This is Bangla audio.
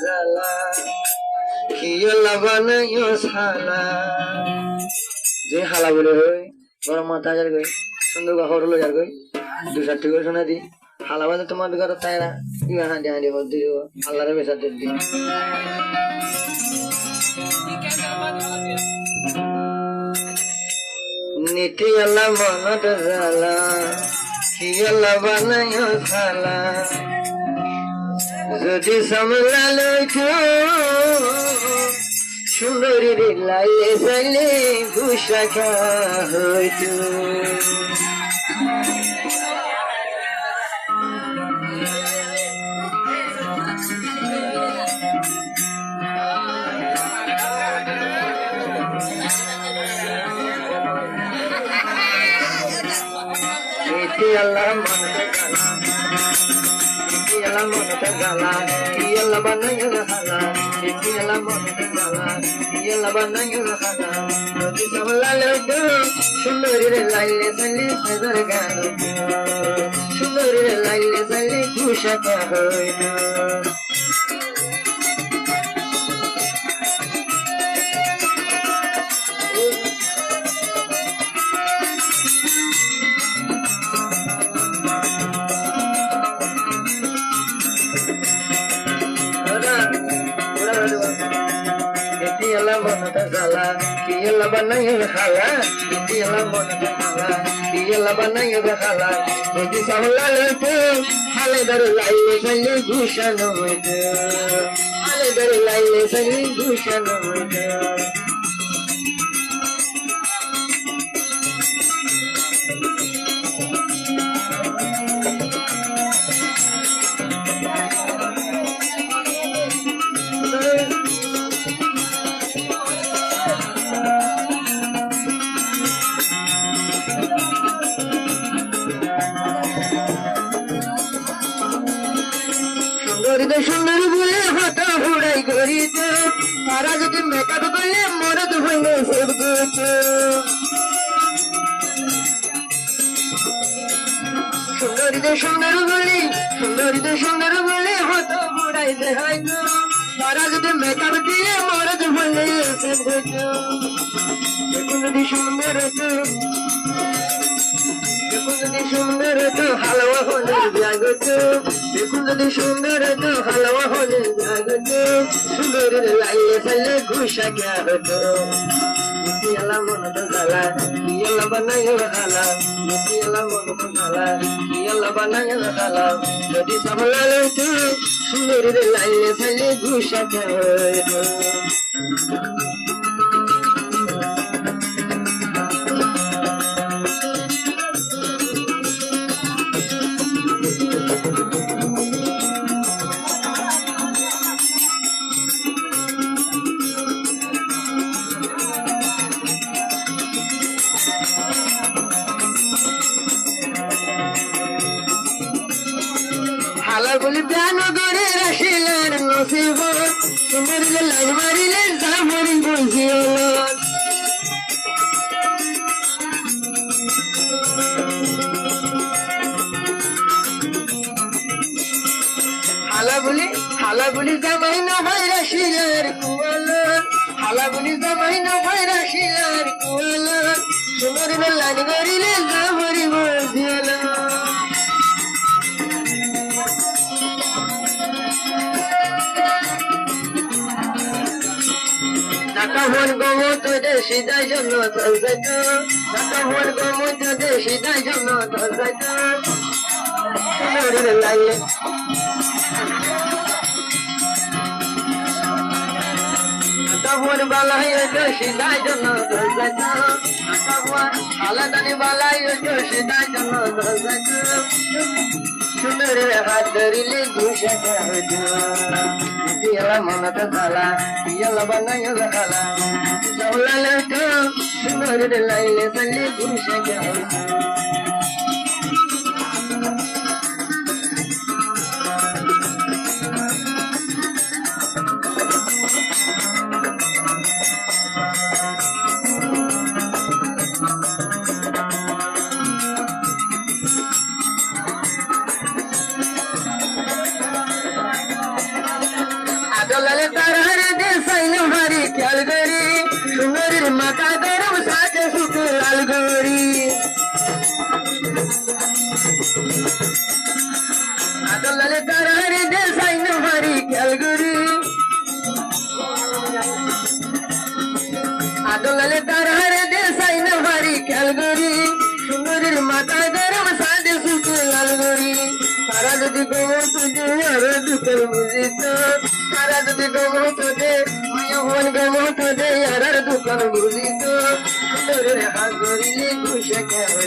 জ্বালা কিয়লা বানাইও শালা যে হালা বলে হই গরম মাথা যার গই সুন্দর গা হরলো যার গই 2-4টি করে শোনা দি হালা বাজে তোমার ঘর তাই না ইয়া হাঁটি হাঁটি হর দিও আল্লাহরে বেসা দিন নীতি আল্লাহ মনত জ্বালা কিয়লা বানাইও শালা যদি সামলালো সুন্দরী রে লাইলে চাইলে ঘুষাখা হইতো আল্লাহ মনটা গালা ইয়াল্লা বানাইও হালা ইয়াল্লা মনটা গালা ইয়াল্লা বানাইও হালা যদি সামলালো তো সুন্দরী রে লাইলে চাইলে সেজার গান সুন্দরী রে লাইলে চাইলে ঘুষাখা হইতো Yalla monata zala, yalla banayel khala, yalla monata zala, yalla banayel khala. Odi sahla lete, hale dar laile sali gushan hoite, hale dar laile sali gushan hoite. সুন্দর বলে হাতা হুড়াই করিতে তারা যদি মেকআপ করলে মরদ ভেঙে সব করতে সুন্দর বলে হাতা হুড়াই দেখাইতো তারা যদি মেকআপ দিয়ে মরদ ভেঙে সব করতে দেখুন যদি সুন্দর সুন্দর তো হালুয়া হলে জাগত দেখুন যদি সুন্দর তো হালুয়া হলে জাগত সুন্দর লাইলে ফেলে ঘুষা কে হতো ইয়ালা মনত জ্বালা ইয়ালা বানাইও হালা ইয়ালা মনত জ্বালা ইয়ালা বানাইও হালা যদি সামলালো তো সুন্দর লাইলে ফেলে ঘুষা কে হতো বলি প্রাণ করে রাখিলেন নসিব সুন্দর লাইন মারিলে জামরি বলছিল হালা বলি জামাই না ভাই রাখিলের কুয়াল হালা বলি জামাই না ভাই রাখিলের কুয়াল সুন্দর লাইন মারিলে জামরি বলছিল Nakahon gomo to deshi dai jono tazata Nakahon gomo to deshi dai jono tazata Sunori laile Nakahon balai deshi dai jono tazata Nakahon haladani balai deshi dai jono tazata Sunori hadarile gusha kahdo Yalla monata zala, yalla banayel khala. Zawla lato, sunor laile sali gusha gaho. আদলালে তার হারে দে সাইন ভারি খেয়াল করি সুন্দরীর মাথা গরম সাথে শুধু লাল গরি আদলালে তার হারে দে সাইন ভারি খেয়াল করি আদলালে তার হারে দে সাইন ভারি খেয়াল করি সুন্দরীর মাথা গরম সাথে শুধু লাল গরি তারা যদি গোমর তুঝে আর দুঃখের বুঝিত তারা যদি গোমর তুঝে মন গোমর তুঝে আর দুঃখের বুঝিত সুন্দরের হাত ধরিলে খুশে খেয়ে